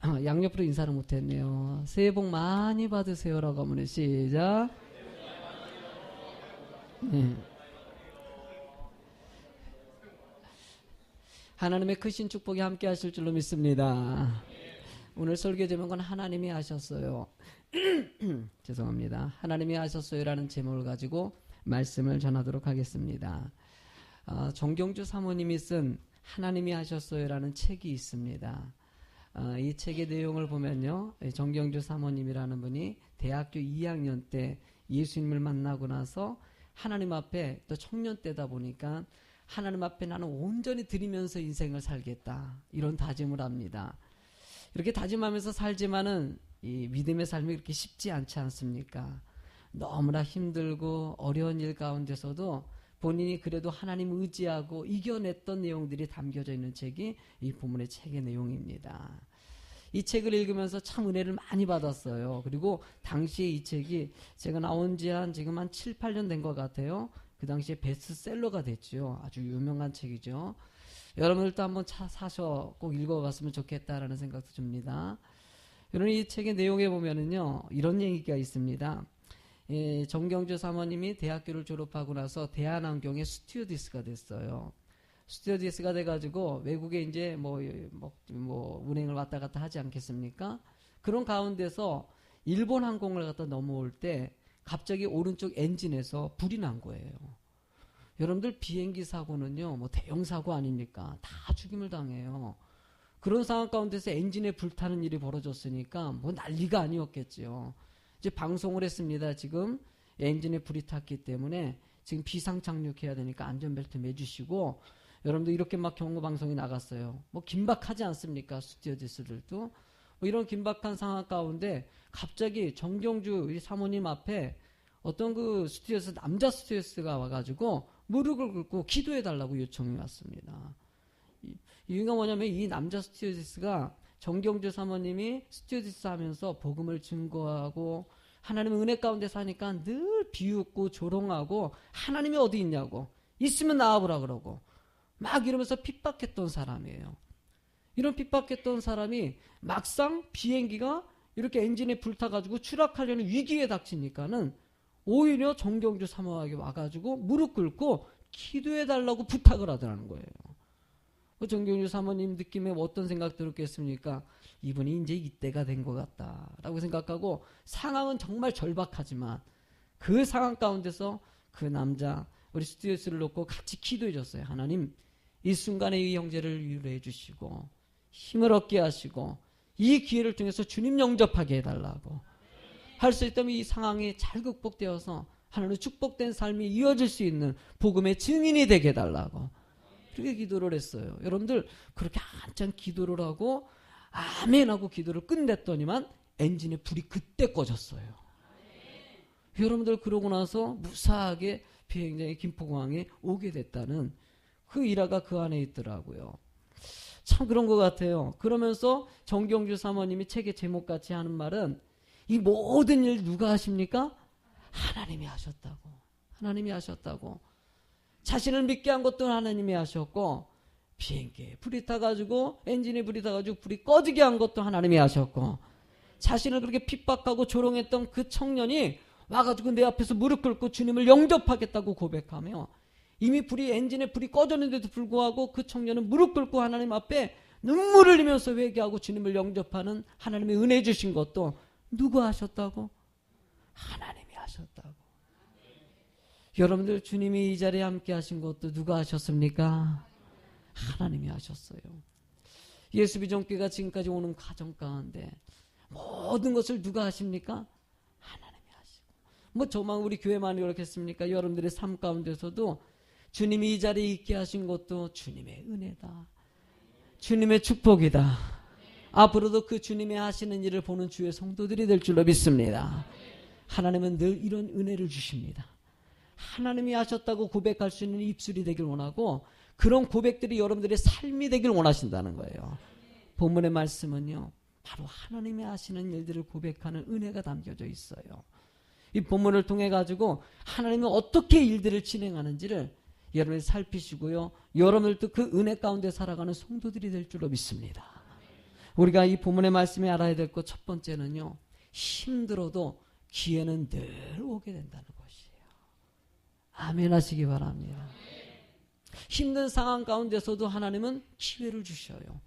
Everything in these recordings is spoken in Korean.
양옆으로 인사를 못했네요. 새해 복 많이 받으세요라고 하면 시작. 네. 하나님의 크신 축복이 함께 하실 줄로 믿습니다. 오늘 설교 제목은 하나님이 하셨어요. 죄송합니다. 하나님이 하셨어요라는 제목을 가지고 말씀을 전하도록 하겠습니다. 정경주 사모님이 쓴 하나님이 하셨어요라는 책이 있습니다. 이 책의 내용을 보면요, 정경주 사모님이라는 분이 대학교 2학년 때 예수님을 만나고 나서 하나님 앞에, 또 청년 때다 보니까 하나님 앞에 나는 온전히 드리면서 인생을 살겠다, 이런 다짐을 합니다. 이렇게 다짐하면서 살지만은 이 믿음의 삶이 그렇게 쉽지 않지 않습니까? 너무나 힘들고 어려운 일 가운데서도 본인이 그래도 하나님 의지하고 이겨냈던 내용들이 담겨져 있는 책이 이 본문의 책의 내용입니다. 이 책을 읽으면서 참 은혜를 많이 받았어요. 그리고 당시에 이 책이 제가 나온 지 지금 한 7, 8년 된 것 같아요. 그 당시에 베스트셀러가 됐죠. 아주 유명한 책이죠. 여러분들도 한번 사서 꼭 읽어봤으면 좋겠다라는 생각도 듭니다. 여러분, 이 책의 내용에 보면은요, 이런 얘기가 있습니다. 정경주 사모님이 대학교를 졸업하고 나서 대한항공의 스튜어디스가 됐어요. 스튜어디스가 돼가지고 외국에 이제 뭐 운행을 왔다 갔다 하지 않겠습니까? 그런 가운데서 일본 항공을 갖다 넘어올 때 갑자기 오른쪽 엔진에서 불이 난 거예요. 여러분들 비행기 사고는요, 뭐 대형 사고 아닙니까? 다 죽임을 당해요. 그런 상황 가운데서 엔진에 불타는 일이 벌어졌으니까 뭐 난리가 아니었겠죠. 이제 방송을 했습니다. 지금 엔진에 불이 탔기 때문에 지금 비상 착륙해야 되니까 안전벨트 매주시고, 여러분들 이렇게 막 경고 방송이 나갔어요. 뭐 긴박하지 않습니까? 스튜어디스들도. 뭐 이런 긴박한 상황 가운데 갑자기 정경주 이 사모님 앞에 어떤 그 스튜어디스, 남자 스튜어디스가 와가지고 무릎을 꿇고 기도해달라고 요청이 왔습니다. 이유가 뭐냐면 이 남자 스튜어디스가 정경주 사모님이 스튜어디스 하면서 복음을 증거하고 하나님의 은혜 가운데 사니까 늘 비웃고 조롱하고 하나님이 어디 있냐고, 있으면 나와보라 그러고 막 이러면서 핍박했던 사람이에요. 이런 핍박했던 사람이 막상 비행기가 이렇게 엔진에 불타가지고 추락하려는 위기에 닥치니까는 오히려 정경주 사모에게 와가지고 무릎 꿇고 기도해달라고 부탁을 하더라는 거예요. 정경주 사모님 느낌에 어떤 생각 들었겠습니까? 이분이 이제 이때가 된 것 같다라고 생각하고, 상황은 정말 절박하지만 그 상황 가운데서 그 남자 우리 스튜어디스를 놓고 같이 기도해 줬어요. 하나님, 이 순간에 이 형제를 위로해 주시고 힘을 얻게 하시고 이 기회를 통해서 주님 영접하게 해달라고, 할 수 있다면 이 상황이 잘 극복되어서 하나님의 축복된 삶이 이어질 수 있는 복음의 증인이 되게 해달라고 그렇게 기도를 했어요. 여러분들 그렇게 한참 기도를 하고 아멘 하고 기도를 끝냈더니만 엔진에 불이 그때 꺼졌어요. 여러분들 그러고 나서 무사하게 비행장이 김포공항에 오게 됐다는 그 일화가 그 안에 있더라고요. 참 그런 것 같아요. 그러면서 정경주 사모님이 책의 제목같이 하는 말은, 이 모든 일 누가 하십니까? 하나님이 하셨다고. 하나님이 하셨다고. 자신을 믿게 한 것도 하나님이 하셨고, 비행기에 불이 타가지고 엔진에 불이 타가지고 불이 꺼지게 한 것도 하나님이 하셨고, 자신을 그렇게 핍박하고 조롱했던 그 청년이 와가지고 내 앞에서 무릎 꿇고 주님을 영접하겠다고 고백하며, 이미 엔진에 불이 꺼졌는데도 불구하고 그 청년은 무릎 꿇고 하나님 앞에 눈물을 흘리면서 회개하고 주님을 영접하는 하나님의 은혜 주신 것도 누가 하셨다고? 하나님이 하셨다고. 여러분들 주님이 이 자리에 함께 하신 것도 누가 하셨습니까? 하나님이 하셨어요. 예수 비전교회가 지금까지 오는 과정 가운데 모든 것을 누가 하십니까? 하나님이 하시고. 뭐 저만 우리 교회만 그렇겠습니까? 여러분들의 삶 가운데서도 주님이 이 자리에 있게 하신 것도 주님의 은혜다, 주님의 축복이다. 앞으로도 그 주님이 하시는 일을 보는 주의 성도들이 될 줄로 믿습니다. 하나님은 늘 이런 은혜를 주십니다. 하나님이 하셨다고 고백할 수 있는 입술이 되길 원하고, 그런 고백들이 여러분들의 삶이 되길 원하신다는 거예요. 본문의 말씀은요, 바로 하나님이 하시는 일들을 고백하는 은혜가 담겨져 있어요. 이 본문을 통해 가지고 하나님이 어떻게 일들을 진행하는지를 여러분이 살피시고요, 여러분들도 그 은혜 가운데 살아가는 성도들이 될 줄로 믿습니다. 우리가 이 본문의 말씀에 알아야 될 것 첫 번째는요, 힘들어도 기회는 늘 오게 된다는 것이에요. 아멘 하시기 바랍니다. 힘든 상황 가운데서도 하나님은 기회를 주셔요.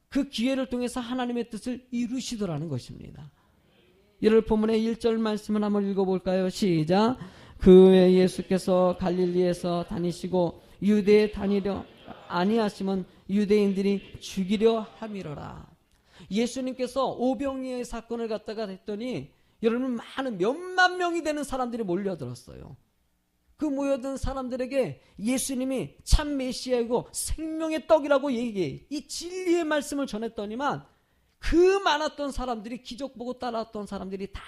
그 기회를 통해서 하나님의 뜻을 이루시더라는 것입니다. 이를 본문의 1절 말씀을 한번 읽어볼까요? 시작. 그 후에 예수께서 갈릴리에서 다니시고 유대에 다니려 아니하시면 유대인들이 죽이려 함이로라. 예수님께서 오병이어의 사건을 갖다가 했더니 여러분 많은 몇만 명이 되는 사람들이 몰려들었어요. 그 모여든 사람들에게 예수님이 참 메시아이고 생명의 떡이라고 얘기해 이 진리의 말씀을 전했더니만 그 많았던 사람들이 기적 보고 따라왔던 사람들이 다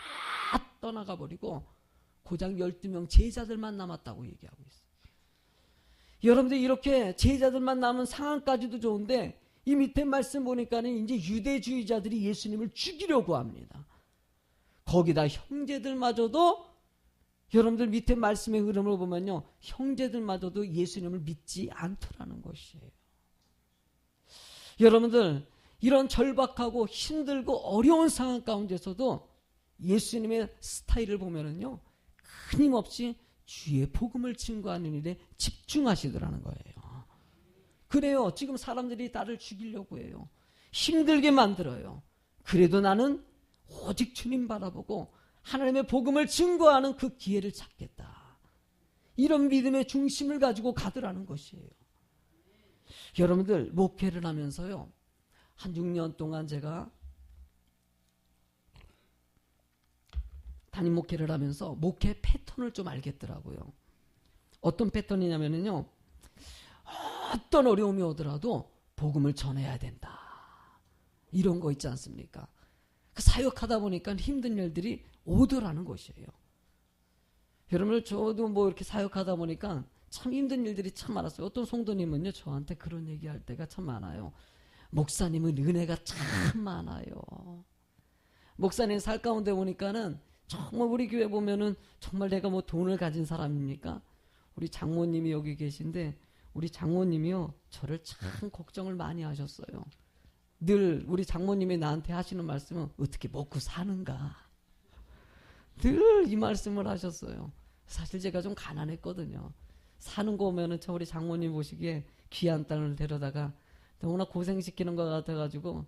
떠나가 버리고 고작 12명 제자들만 남았다고 얘기하고 있어요. 여러분들 이렇게 제자들만 남은 상황까지도 좋은데 이 밑에 말씀 보니까는 이제 유대주의자들이 예수님을 죽이려고 합니다. 거기다 형제들마저도 여러분들 밑에 말씀의 흐름을 보면요, 형제들마저도 예수님을 믿지 않더라는 것이에요. 여러분들 이런 절박하고 힘들고 어려운 상황 가운데서도 예수님의 스타일을 보면은요, 끊임없이 주의 복음을 증거하는 일에 집중하시더라는 거예요. 그래요. 지금 사람들이 나를 죽이려고 해요. 힘들게 만들어요. 그래도 나는 오직 주님 바라보고 하나님의 복음을 증거하는 그 기회를 찾겠다. 이런 믿음의 중심을 가지고 가더라는 것이에요. 여러분들 목회를 하면서요, 한 6년 동안 제가 담임 목회를 하면서 목회 패턴을 좀 알겠더라고요. 어떤 패턴이냐면요, 어떤 어려움이 오더라도 복음을 전해야 된다. 이런 거 있지 않습니까? 그 사역하다 보니까 힘든 일들이 오더라는 것이에요. 여러분 저도 뭐 이렇게 사역하다 보니까 참 힘든 일들이 참 많았어요. 어떤 성도님은요 저한테 그런 얘기할 때가 참 많아요. 목사님은 은혜가 참 많아요. 목사님 살 가운데 보니까는 정말 우리 교회 보면은 정말 내가 뭐 돈을 가진 사람입니까? 우리 장모님이 여기 계신데 우리 장모님이요 저를 참 걱정을 많이 하셨어요. 늘 우리 장모님이 나한테 하시는 말씀은 어떻게 먹고 사는가, 늘 이 말씀을 하셨어요. 사실 제가 좀 가난했거든요. 사는 거 오면은 저 우리 장모님 보시기에 귀한 딸을 데려다가 너무나 고생시키는 것 같아가지고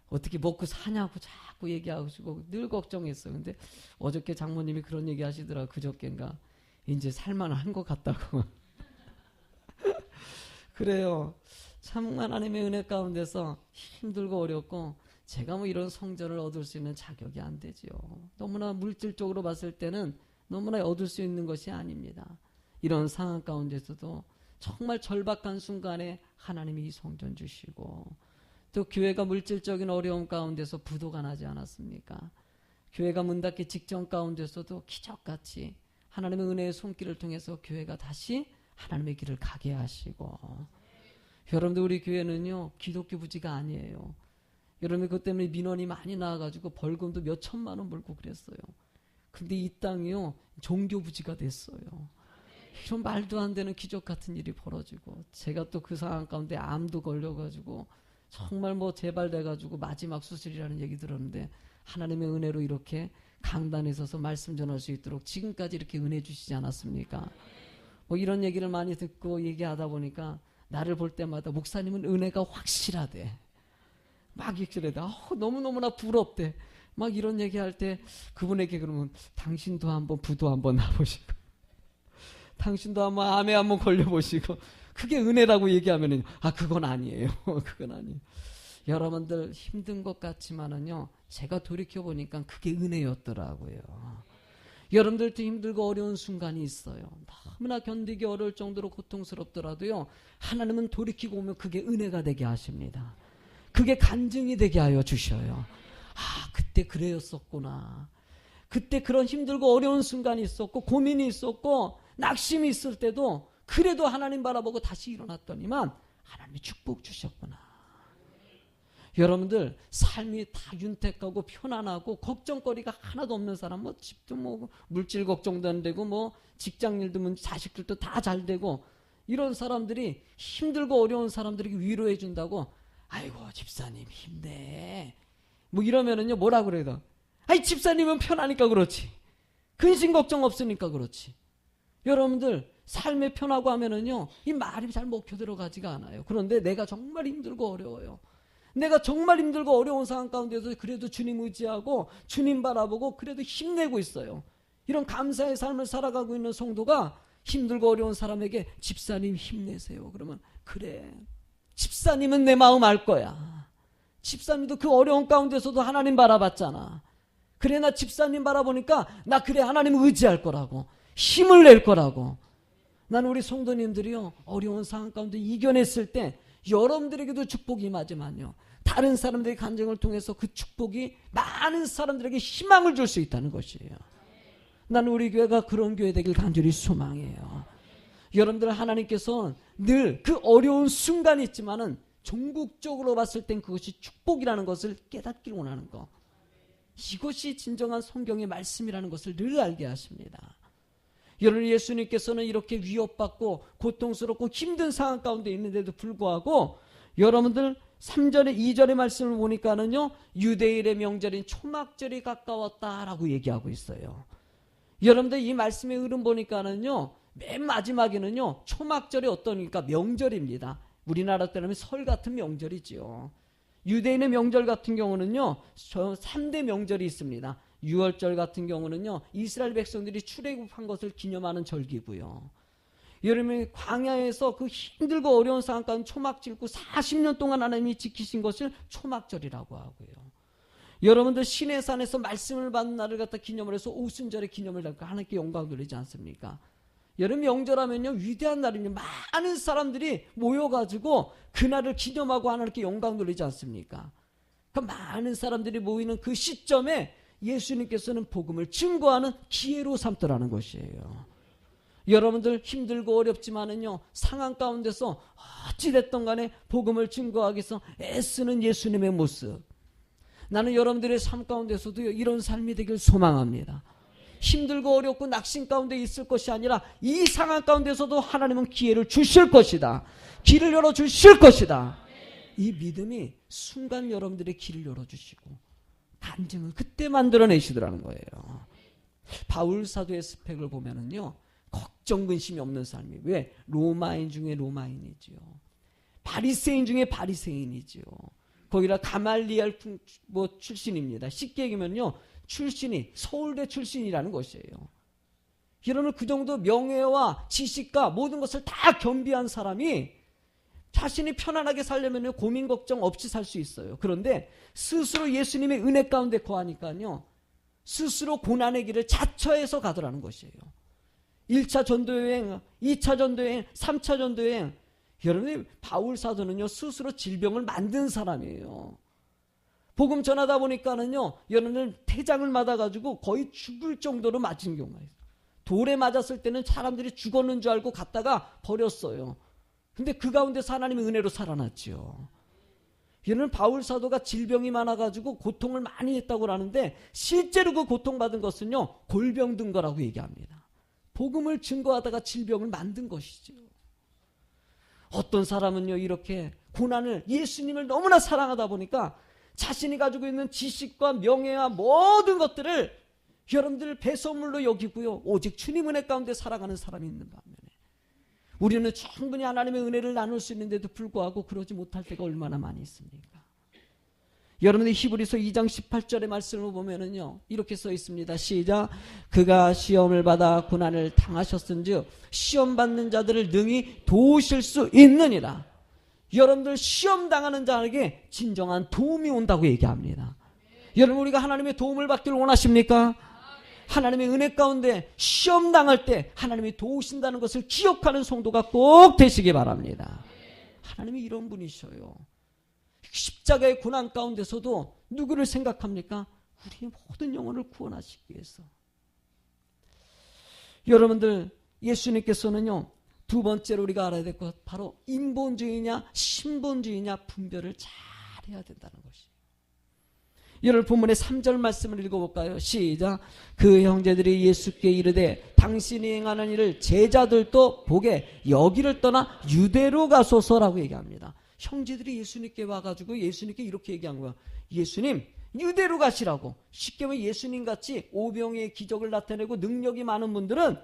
어떻게 먹고 사냐고 자꾸 얘기하시고 늘 걱정했어요. 근데 어저께 장모님이 그런 얘기 하시더라고요. 그저께인가 이제 살만한 것 같다고. 그래요. 참 하나님의 은혜 가운데서 힘들고 어렵고 제가 뭐 이런 성전을 얻을 수 있는 자격이 안 되지요. 너무나 물질적으로 봤을 때는 너무나 얻을 수 있는 것이 아닙니다. 이런 상황 가운데서도 정말 절박한 순간에 하나님이 이 성전 주시고 또 교회가 물질적인 어려움 가운데서 부도가 나지 않았습니까? 교회가 문 닫기 직전 가운데서도 기적같이 하나님의 은혜의 손길을 통해서 교회가 다시 하나님의 길을 가게 하시고, 여러분들 우리 교회는요 기독교 부지가 아니에요. 여러분 그것 때문에 민원이 많이 나와가지고 벌금도 몇 천만 원 벌고 그랬어요. 근데 이 땅이요 종교 부지가 됐어요. 이런 말도 안 되는 기적 같은 일이 벌어지고 제가 또 그 상황 가운데 암도 걸려가지고 정말 뭐 재발돼가지고 마지막 수술이라는 얘기 들었는데 하나님의 은혜로 이렇게 강단에 서서 말씀 전할 수 있도록 지금까지 이렇게 은혜 주시지 않았습니까? 뭐 이런 얘기를 많이 듣고 얘기하다 보니까 나를 볼 때마다 목사님은 은혜가 확실하대. 막 얘기하대. 너무너무나 부럽대. 막 이런 얘기할 때 그분에게 그러면 당신도 한번 부도 한번 나보시고 당신도 한번 암에 한번 걸려보시고 그게 은혜라고 얘기하면은 그건 아니에요. 그건 아니에요. 여러분들 힘든 것 같지만은요 제가 돌이켜보니까 그게 은혜였더라고요. 여러분들도 힘들고 어려운 순간이 있어요. 너무나 견디기 어려울 정도로 고통스럽더라도요 하나님은 돌이키고 오면 그게 은혜가 되게 하십니다. 그게 간증이 되게 하여 주셔요. 그때 그래였었구나. 그때 그런 힘들고 어려운 순간이 있었고 고민이 있었고 낙심이 있을 때도 그래도 하나님 바라보고 다시 일어났더니만 하나님이 축복 주셨구나. 여러분들 삶이 다 윤택하고 편안하고 걱정거리가 하나도 없는 사람, 뭐 집도 뭐 물질 걱정도 안 되고 뭐 직장일도 뭐 자식들도 다 잘 되고 이런 사람들이 힘들고 어려운 사람들에게 위로해 준다고 아이고 집사님 힘내 뭐 이러면은요 뭐라 그래요? 아이 집사님은 편하니까 그렇지. 근심 걱정 없으니까 그렇지. 여러분들 삶에 편하고 하면은요 이 말이 잘 먹혀 들어가지가 않아요. 그런데 내가 정말 힘들고 어려워요. 내가 정말 힘들고 어려운 상황 가운데서 그래도 주님 의지하고 주님 바라보고 그래도 힘내고 있어요. 이런 감사의 삶을 살아가고 있는 성도가 힘들고 어려운 사람에게 집사님 힘내세요. 그러면 그래 집사님은 내 마음 알 거야. 집사님도 그 어려운 가운데서도 하나님 바라봤잖아. 그래 나 집사님 바라보니까 나 그래 하나님 의지할 거라고 힘을 낼 거라고. 나는 우리 성도님들이요 어려운 상황 가운데 이겨냈을 때 여러분들에게도 축복이 임하지만요 다른 사람들의 간증을 통해서 그 축복이 많은 사람들에게 희망을 줄 수 있다는 것이에요. 나는 우리 교회가 그런 교회 되길 간절히 소망해요. 여러분들 하나님께서 늘 그 어려운 순간이 있지만은 종국적으로 봤을 땐 그것이 축복이라는 것을 깨닫기를 원하는 것. 이것이 진정한 성경의 말씀이라는 것을 늘 알게 하십니다. 여러분 예수님께서는 이렇게 위협받고 고통스럽고 힘든 상황 가운데 있는데도 불구하고 여러분들 3절에 2절의 말씀을 보니까는요 유대인의 명절인 초막절이 가까웠다라고 얘기하고 있어요. 여러분들 이 말씀의 흐름 보니까는요 맨 마지막에는요 초막절이 어떠니까 명절입니다. 우리나라 때라면 설 같은 명절이지요. 유대인의 명절 같은 경우는요 3대 명절이 있습니다. 6월절 같은 경우는요 이스라엘 백성들이 출애굽한 것을 기념하는 절기고요. 여러분이 광야에서 그 힘들고 어려운 상황 가운데 초막 짓고 40년 동안 하나님이 지키신 것을 초막절이라고 하고요. 여러분들 시내산에서 말씀을 받는 날을 갖다 기념을 해서 오순절에 기념을 할까 하나님께 영광 돌리지 않습니까? 여러분 명절하면요 위대한 날입니다. 많은 사람들이 모여가지고 그날을 기념하고 하나님께 영광 돌리지 않습니까? 그 많은 사람들이 모이는 그 시점에 예수님께서는 복음을 증거하는 기회로 삼더라는 것이에요. 여러분들 힘들고 어렵지만은요 상황 가운데서 어찌됐든 간에 복음을 증거하기 위해서 애쓰는 예수님의 모습. 나는 여러분들의 삶 가운데서도 이런 삶이 되길 소망합니다. 힘들고 어렵고 낙심 가운데 있을 것이 아니라 이 상황 가운데서도 하나님은 기회를 주실 것이다. 길을 열어주실 것이다. 이 믿음이 순간 여러분들의 길을 열어주시고 간증을 그때 만들어내시더라는 거예요. 바울 사도의 스펙을 보면은요 걱정 근심이 없는 삶이 왜? 로마인 중에 로마인이지요. 바리새인 중에 바리새인이지요. 거기다 가말리엘 출신입니다. 쉽게 얘기하면요 출신이 서울대 출신이라는 것이에요. 여러분 그 정도 명예와 지식과 모든 것을 다 겸비한 사람이 자신이 편안하게 살려면 고민 걱정 없이 살 수 있어요. 그런데 스스로 예수님의 은혜 가운데 거하니까요 스스로 고난의 길을 자처해서 가더라는 것이에요. 1차 전도여행, 2차 전도여행, 3차 전도여행. 여러분 바울 사도는요 스스로 질병을 만든 사람이에요. 복음 전하다 보니까는요 여러분들 태장을 맞아가지고 거의 죽을 정도로 맞은 경우가 있어요. 돌에 맞았을 때는 사람들이 죽었는 줄 알고 갔다가 버렸어요. 근데 그 가운데서 하나님의 은혜로 살아났죠. 여러분 바울 사도가 질병이 많아가지고 고통을 많이 했다고 하는데 실제로 그 고통받은 것은요 골병 든 거라고 얘기합니다. 복음을 증거하다가 질병을 만든 것이죠. 어떤 사람은요 이렇게 고난을 예수님을 너무나 사랑하다 보니까 자신이 가지고 있는 지식과 명예와 모든 것들을 여러분들 배설물로 여기고요 오직 주님 은혜 가운데 살아가는 사람이 있는 반면에 우리는 충분히 하나님의 은혜를 나눌 수 있는데도 불구하고 그러지 못할 때가 얼마나 많이 있습니까? 여러분들 히브리서 2장 18절의 말씀을 보면은요 이렇게 써 있습니다. 시작. 그가 시험을 받아 고난을 당하셨은즉 시험 받는 자들을 능히 도우실 수 있느니라. 여러분들 시험 당하는 자에게 진정한 도움이 온다고 얘기합니다. 여러분 우리가 하나님의 도움을 받기를 원하십니까? 하나님의 은혜 가운데 시험 당할 때 하나님이 도우신다는 것을 기억하는 성도가 꼭 되시기 바랍니다. 하나님이 이런 분이셔요. 십자가의 고난 가운데서도 누구를 생각합니까? 우리 모든 영혼을 구원하시기 위해서. 여러분들 예수님께서는요 두 번째로 우리가 알아야 될 것 바로 인본주의냐 신본주의냐 분별을 잘 해야 된다는 것이에요. 여러분 본문의 3절 말씀을 읽어볼까요? 시작. 그 형제들이 예수께 이르되 당신이 행하는 일을 제자들도 보게 여기를 떠나 유대로 가소서라고 얘기합니다. 형제들이 예수님께 와가지고 예수님께 이렇게 얘기한 거야. 예수님, 유대로 가시라고. 쉽게 말하면 예수님같이 오병이의 기적을 나타내고 능력이 많은 분들은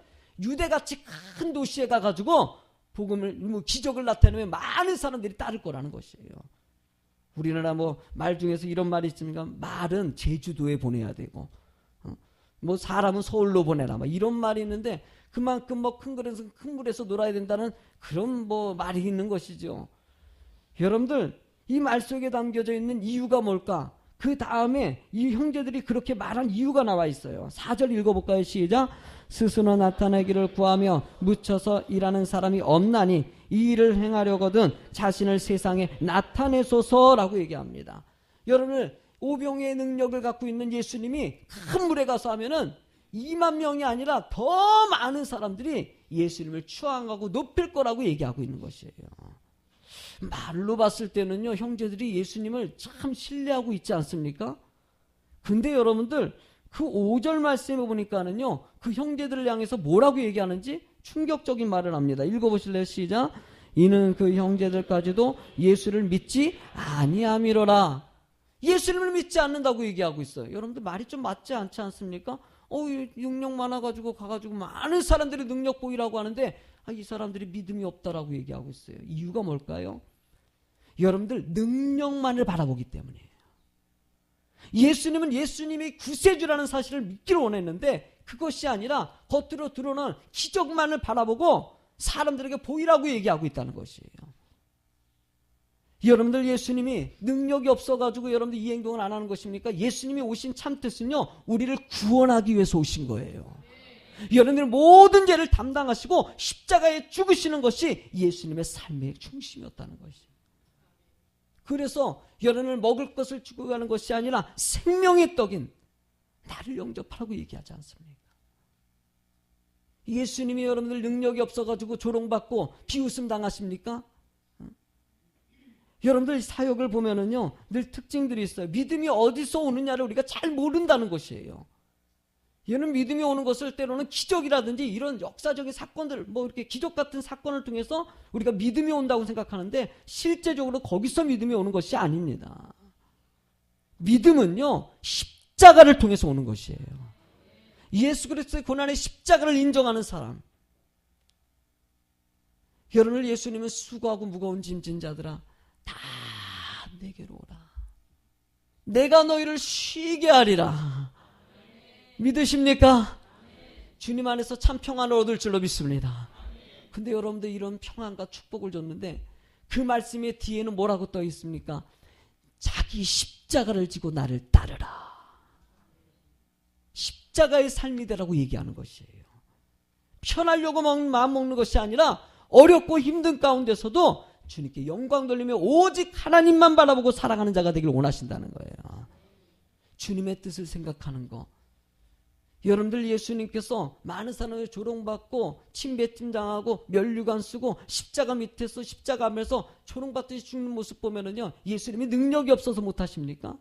유대같이 큰 도시에 가가지고 복음을, 기적을 나타내면 많은 사람들이 따를 거라는 것이에요. 우리나라 말 중에서 이런 말이 있습니까? 말은 제주도에 보내야 되고, 사람은 서울로 보내라. 이런 말이 있는데, 그만큼 큰 물에서 놀아야 된다는 그런 말이 있는 것이죠. 여러분들, 이 말 속에 담겨져 있는 이유가 뭘까? 그 다음에 이 형제들이 그렇게 말한 이유가 나와 있어요. 4절 읽어볼까요? 시작. 스스로 나타내기를 구하며 묻혀서 일하는 사람이 없나니 이 일을 행하려거든 자신을 세상에 나타내소서라고 얘기합니다. 여러분, 오병이의 능력을 갖고 있는 예수님이 큰 물에 가서 하면은 2만 명이 아니라 더 많은 사람들이 예수님을 추앙하고 높일 거라고 얘기하고 있는 것이에요. 말로 봤을 때는요, 형제들이 예수님을 참 신뢰하고 있지 않습니까? 근데 여러분들, 그 5절 말씀에 보니까는요, 그 형제들을 향해서 뭐라고 얘기하는지 충격적인 말을 합니다. 읽어보실래요? 시작. 이는 그 형제들까지도 예수를 믿지 아니함이로라. 예수님을 믿지 않는다고 얘기하고 있어요. 여러분들 말이 좀 맞지 않지 않습니까? 능력 많아가지고 가가지고 많은 사람들이 능력 보이라고 하는데 이 사람들이 믿음이 없다라고 얘기하고 있어요. 이유가 뭘까요? 여러분들 능력만을 바라보기 때문이에요. 예수님은 예수님이 구세주라는 사실을 믿기를 원했는데 그것이 아니라 겉으로 드러난 기적만을 바라보고 사람들에게 보이라고 얘기하고 있다는 것이에요. 여러분들, 예수님이 능력이 없어가지고 여러분들 이 행동을 안 하는 것입니까? 예수님이 오신 참뜻은요, 우리를 구원하기 위해서 오신 거예요. 여러분들 모든 죄를 담당하시고 십자가에 죽으시는 것이 예수님의 삶의 중심이었다는 것이에요. 그래서 여러분을 먹을 것을 주고 가는 것이 아니라 생명의 떡인 나를 영접하라고 얘기하지 않습니까? 예수님이 여러분들 능력이 없어가지고 조롱받고 비웃음 당하십니까? 여러분들 사역을 보면은요, 늘 특징들이 있어요. 믿음이 어디서 오느냐를 우리가 잘 모른다는 것이에요. 얘는 믿음이 오는 것을 때로는 기적이라든지 이런 역사적인 사건들, 이렇게 기적 같은 사건을 통해서 우리가 믿음이 온다고 생각하는데 실제적으로 거기서 믿음이 오는 것이 아닙니다. 믿음은요, 십자가를 통해서 오는 것이에요. 예수 그리스도의 고난의 십자가를 인정하는 사람. 여러분을 예수님은 수고하고 무거운 짐진 자들아 다 내게로 오라. 내가 너희를 쉬게 하리라. 믿으십니까? 주님 안에서 참 평안을 얻을 줄로 믿습니다. 근데 여러분들 이런 평안과 축복을 줬는데 그 말씀의 뒤에는 뭐라고 떠 있습니까? 자기 십자가를 지고 나를 따르라. 십자가의 삶이 되라고 얘기하는 것이에요. 편하려고 마음 먹는 것이 아니라 어렵고 힘든 가운데서도 주님께 영광 돌리며 오직 하나님만 바라보고 살아가는 자가 되길 원하신다는 거예요. 주님의 뜻을 생각하는 거. 여러분들, 예수님께서 많은 사람을 조롱받고 침뱉음당하고 면류관 쓰고 십자가 밑에서 십자가 하면서 조롱받듯이 죽는 모습 보면은요, 예수님이 능력이 없어서 못하십니까?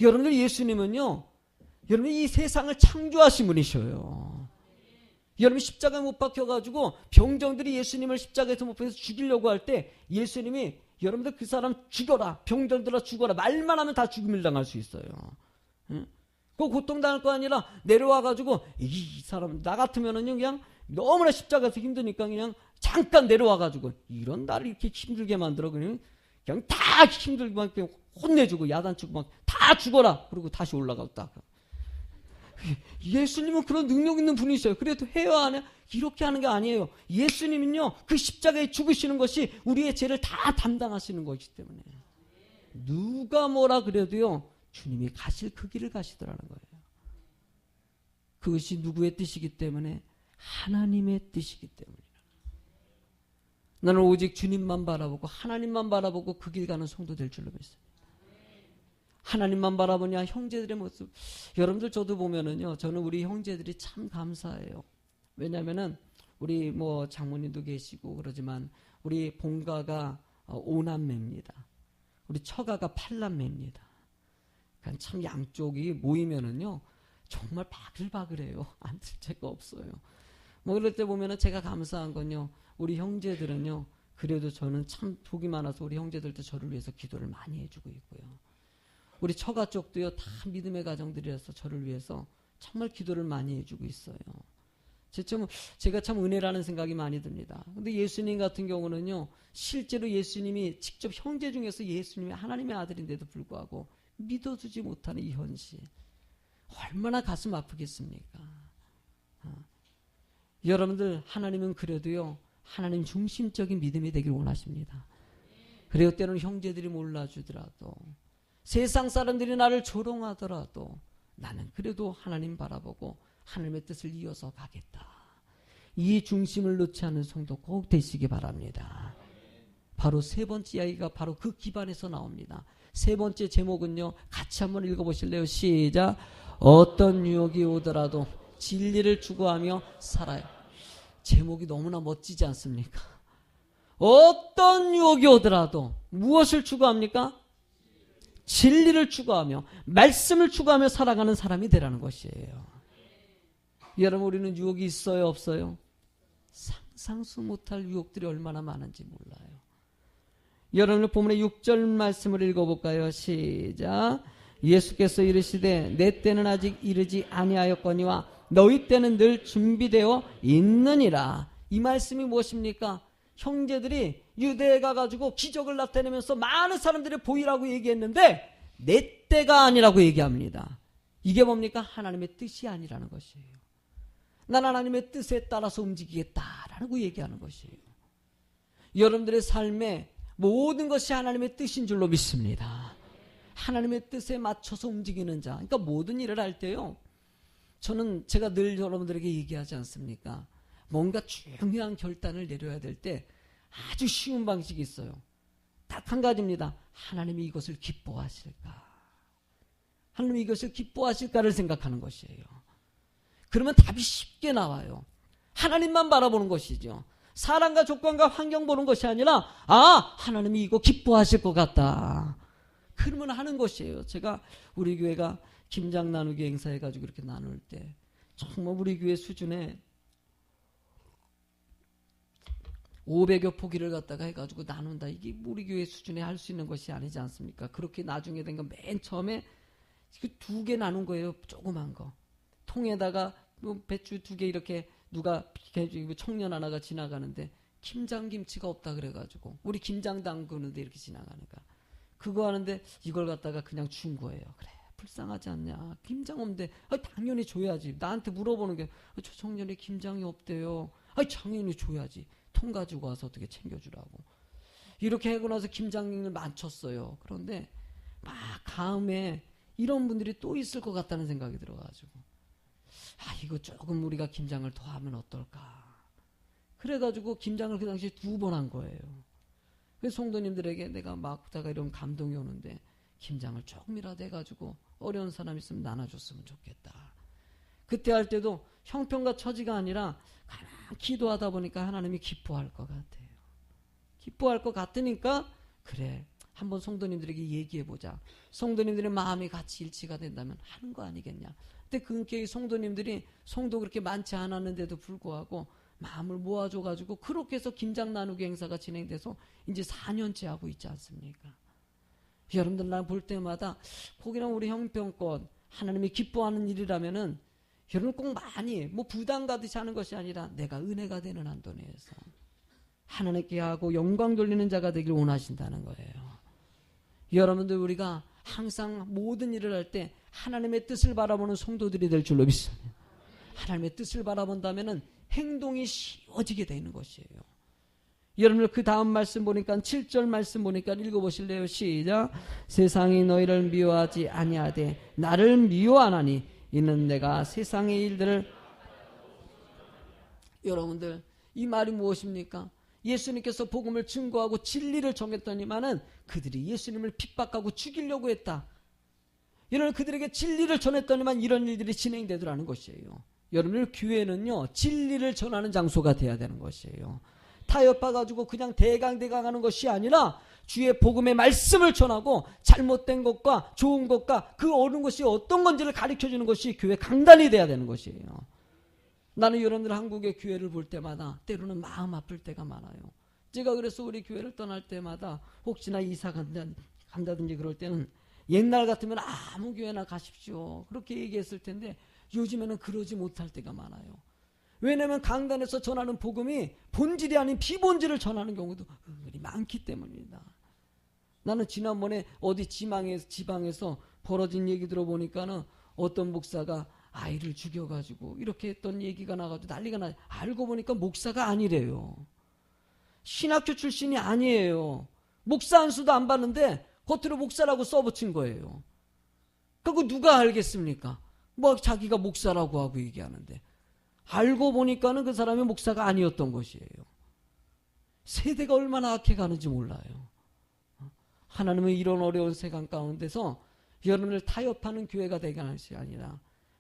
여러분들, 예수님은요, 여러분 이 세상을 창조하신 분이셔요. 여러분 십자가에 못 박혀가지고 병정들이 예수님을 십자가에서 못 박혀서 죽이려고 할 때 예수님이 여러분들 그 사람 죽여라, 병정들아 죽어라 말만 하면 다 죽음을 당할 수 있어요. 그 고통당할 거 아니라 내려와가지고 이 사람 나 같으면은요 그냥 너무나 십자가에서 힘드니까 그냥 잠깐 내려와가지고 이런 나를 이렇게 힘들게 만들어 그냥 다 힘들게 막 혼내주고 야단치고 막 다 죽어라 그리고 다시 올라갔다. 예수님은 그런 능력 있는 분이셔요. 그래도 해야 하냐? 이렇게 하는 게 아니에요. 예수님은요 그 십자가에 죽으시는 것이 우리의 죄를 다 담당하시는 것이기 때문에 누가 뭐라 그래도요 주님이 가실 그 길을 가시더라는 거예요. 그것이 누구의 뜻이기 때문에? 하나님의 뜻이기 때문이라. 나는 오직 주님만 바라보고 하나님만 바라보고 그 길 가는 성도 될 줄로 믿습니다. 하나님만 바라보냐 형제들의 모습. 여러분들 저도 보면은요, 저는 우리 형제들이 참 감사해요. 왜냐면은 우리 장모님도 계시고 그러지만 우리 본가가 5남매입니다. 우리 처가가 8남매입니다. 그러니까 참 양쪽이 모이면은요 정말 바글바글해요. 앉을 데가 없어요. 그럴 때 보면은 제가 감사한 건요, 우리 형제들은요 그래도 저는 참 복이 많아서 우리 형제들도 저를 위해서 기도를 많이 해주고 있고요. 우리 처가 쪽도요, 다 믿음의 가정들이라서 저를 위해서 정말 기도를 많이 해주고 있어요. 제가 참 은혜라는 생각이 많이 듭니다. 근데 예수님 같은 경우는요, 실제로 예수님이 직접 형제 중에서 예수님이 하나님의 아들인데도 불구하고 믿어주지 못하는 이 현실, 얼마나 가슴 아프겠습니까? 여러분들, 하나님은 그래도요, 하나님 중심적인 믿음이 되길 원하십니다. 그래요, 때로는 형제들이 몰라주더라도, 세상 사람들이 나를 조롱하더라도 나는 그래도 하나님 바라보고 하나님의 뜻을 이어서 가겠다. 이 중심을 놓지 않는 성도 꼭 되시기 바랍니다. 바로 세 번째 이야기가 바로 그 기반에서 나옵니다. 세 번째 제목은요, 같이 한번 읽어보실래요? 시작. 어떤 유혹이 오더라도 진리를 추구하며 살아요. 제목이 너무나 멋지지 않습니까? 어떤 유혹이 오더라도 무엇을 추구합니까? 진리를 추구하며 말씀을 추구하며 살아가는 사람이 되라는 것이에요. 여러분, 우리는 유혹이 있어요, 없어요? 상상수 못할 유혹들이 얼마나 많은지 몰라요. 여러분, 본문의 6절 말씀을 읽어볼까요? 시작. 예수께서 이르시되 내 때는 아직 이르지 아니하였거니와 너희 때는 늘 준비되어 있느니라. 이 말씀이 무엇입니까? 형제들이 유대에 가가지고 기적을 나타내면서 많은 사람들이 보이라고 얘기했는데 내 때가 아니라고 얘기합니다. 이게 뭡니까? 하나님의 뜻이 아니라는 것이에요. 난 하나님의 뜻에 따라서 움직이겠다라고 얘기하는 것이에요. 여러분들의 삶에 모든 것이 하나님의 뜻인 줄로 믿습니다. 하나님의 뜻에 맞춰서 움직이는 자, 그러니까 모든 일을 할 때요, 제가 늘 여러분들에게 얘기하지 않습니까? 뭔가 중요한 결단을 내려야 될 때 아주 쉬운 방식이 있어요. 딱 한 가지입니다. 하나님이 이것을 기뻐하실까? 하나님이 이것을 기뻐하실까를 생각하는 것이에요. 그러면 답이 쉽게 나와요. 하나님만 바라보는 것이죠. 사람과 조건과 환경 보는 것이 아니라 하나님이 이거 기뻐하실 것 같다. 그러면 하는 것이에요. 제가 우리 교회가 김장 나누기 행사해가지고 이렇게 나눌 때 정말 우리 교회 수준에 500여 포기를 갖다가 해가지고 나눈다. 이게 우리 교회 수준에 할 수 있는 것이 아니지 않습니까? 그렇게 나중에 된 건 맨 처음에 2개 나눈 거예요. 조그만 거. 통에다가 배추 2개 이렇게 누가 청년 하나가 지나가는데 김장김치가 없다 그래가지고 우리 김장 담그는데 이렇게 지나가니까 그거 하는데 이걸 갖다가 그냥 준 거예요. 그래, 불쌍하지 않냐? 김장 없는데 당연히 줘야지. 나한테 물어보는 게 저 청년이 김장이 없대요. 당연히 줘야지. 통 가지고 와서 어떻게 챙겨주라고. 이렇게 하고 나서 김장을 맞췄어요. 그런데 막 다음에 이런 분들이 또 있을 것 같다는 생각이 들어가지고 이거 조금 우리가 김장을 더 하면 어떨까. 그래가지고 김장을 그 당시에 2번 한 거예요. 그래서 성도님들에게 내가 막다가 이런 감동이 오는데 김장을 조금이라도 해가지고 어려운 사람 있으면 나눠줬으면 좋겠다. 그때 할 때도 형편과 처지가 아니라 가만히 기도하다 보니까 하나님이 기뻐할 것 같아요. 기뻐할 것 같으니까 그래, 한번 성도님들에게 얘기해보자. 성도님들의 마음이 같이 일치가 된다면 하는 거 아니겠냐. 근데 그 교회 성도님들이 성도 그렇게 많지 않았는데도 불구하고 마음을 모아줘가지고 그렇게 해서 김장 나누기 행사가 진행돼서 이제 4년째 하고 있지 않습니까? 여러분들 나 볼 때마다 거기랑 우리 형편권 하나님이 기뻐하는 일이라면은 여러분 꼭 많이 부담 가듯이 하는 것이 아니라 내가 은혜가 되는 한도 내에서 하나님께 하고 영광 돌리는 자가 되길 원하신다는 거예요. 여러분들 우리가 항상 모든 일을 할 때 하나님의 뜻을 바라보는 성도들이 될 줄로 믿습니다. 하나님의 뜻을 바라본다면은 행동이 쉬워지게 되는 것이에요. 여러분들 그 다음 말씀 보니까 7절 말씀 보니까 읽어보실래요? 시작. 세상이 너희를 미워하지 아니하되 나를 미워하나니 이는 내가 세상의 일들을. 여러분들 이 말이 무엇입니까? 예수님께서 복음을 증거하고 진리를 정했더니만은 그들이 예수님을 핍박하고 죽이려고 했다. 이런 그들에게 진리를 전했더니만 이런 일들이 진행되더라는 것이에요. 여러분들 교회는요 진리를 전하는 장소가 돼야 되는 것이에요. 타협해가지고 그냥 대강 하는 것이 아니라 주의 복음의 말씀을 전하고 잘못된 것과 좋은 것과 그 옳은 것이 어떤 건지를 가르쳐주는 것이 교회 강단이 돼야 되는 것이에요. 나는 여러분들 한국의 교회를 볼 때마다 때로는 마음 아플 때가 많아요. 제가 그래서 우리 교회를 떠날 때마다 혹시나 이사 간다든지 그럴 때는 옛날 같으면 아무 교회나 가십시오 그렇게 얘기했을 텐데 요즘에는 그러지 못할 때가 많아요. 왜냐하면 강단에서 전하는 복음이 본질이 아닌 비본질을 전하는 경우도 은근히 많기 때문입니다. 나는 지난번에 어디 지방에서 벌어진 얘기 들어보니까는 어떤 목사가 아이를 죽여가지고 이렇게 했던 얘기가 나가지고 난리가 나. 알고 보니까 목사가 아니래요. 신학교 출신이 아니에요. 목사 안수도 안 받는데 겉으로 목사라고 써붙인 거예요. 그거 누가 알겠습니까? 뭐 자기가 목사라고 하고 얘기하는데 알고 보니까는 그 사람이 목사가 아니었던 것이에요. 세대가 얼마나 악해가는지 몰라요. 하나님은 이런 어려운 세상 가운데서 여러분을 타협하는 교회가 되게 하는 것이 아니라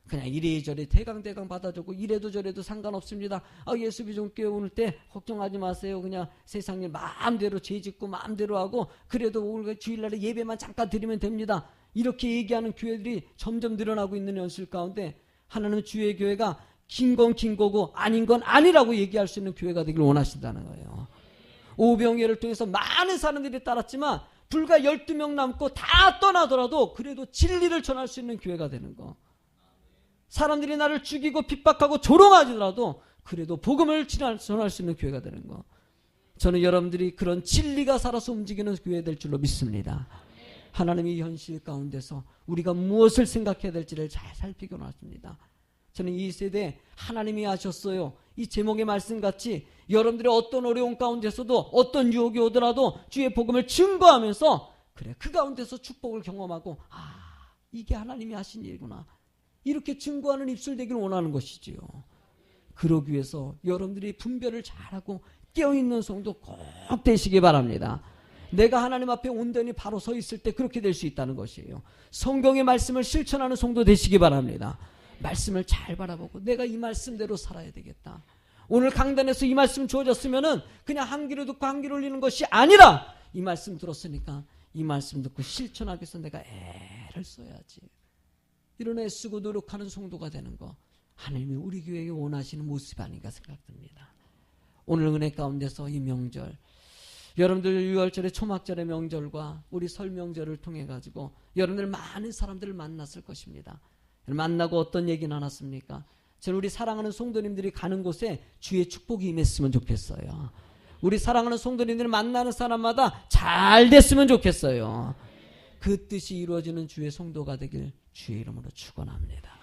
그냥 이래저래 대강대강 받아주고 이래도 저래도 상관없습니다. 예수비전 교회 오늘 때 걱정하지 마세요. 그냥 세상에 마음대로 죄짓고 마음대로 하고 그래도 오늘 주일날에 예배만 잠깐 드리면 됩니다. 이렇게 얘기하는 교회들이 점점 늘어나고 있는 현실 가운데 하나님은 주의 교회가 긴 건 긴 거고 아닌 건 아니라고 얘기할 수 있는 교회가 되길 원하신다는 거예요. 오병이어를 통해서 많은 사람들이 따랐지만 불과 12명 남고 다 떠나더라도 그래도 진리를 전할 수 있는 교회가 되는 거. 사람들이 나를 죽이고 핍박하고 조롱하더라도 그래도 복음을 전할 수 있는 교회가 되는 거. 저는 여러분들이 그런 진리가 살아서 움직이는 교회 될 줄로 믿습니다. 하나님이 현실 가운데서 우리가 무엇을 생각해야 될지를 잘 살피고 나왔습니다. 저는 이 세대에 하나님이 하셨어요. 이 제목의 말씀같이 여러분들의 어떤 어려운 가운데서도 어떤 유혹이 오더라도 주의 복음을 증거하면서 그래 그 가운데서 축복을 경험하고 이게 하나님이 하신 일이구나. 이렇게 증거하는 입술 되기를 원하는 것이지요. 그러기 위해서 여러분들이 분별을 잘하고 깨어있는 성도 꼭 되시기 바랍니다. 내가 하나님 앞에 온전히 바로 서 있을 때 그렇게 될 수 있다는 것이에요. 성경의 말씀을 실천하는 성도 되시기 바랍니다. 말씀을 잘 바라보고 내가 이 말씀대로 살아야 되겠다. 오늘 강단에서 이 말씀 주어졌으면은 그냥 한 귀로 듣고 한 귀로 올리는 것이 아니라 이 말씀 들었으니까 이 말씀 듣고 실천하기 위해서 내가 애를 써야지. 이런 애쓰고 노력하는 성도가 되는 거 하나님이 우리 교회에 원하시는 모습이 아닌가 생각됩니다. 오늘 은혜 가운데서 이 명절 여러분들 6월절의 초막절의 명절과 우리 설 명절을 통해 가지고 여러분들 많은 사람들을 만났을 것입니다. 만나고 어떤 얘기 나눴습니까? 저는 우리 사랑하는 성도님들이 가는 곳에 주의 축복이 임했으면 좋겠어요. 우리 사랑하는 성도님들 만나는 사람마다 잘 됐으면 좋겠어요. 그 뜻이 이루어지는 주의 성도가 되길 주의 이름으로 축원합니다.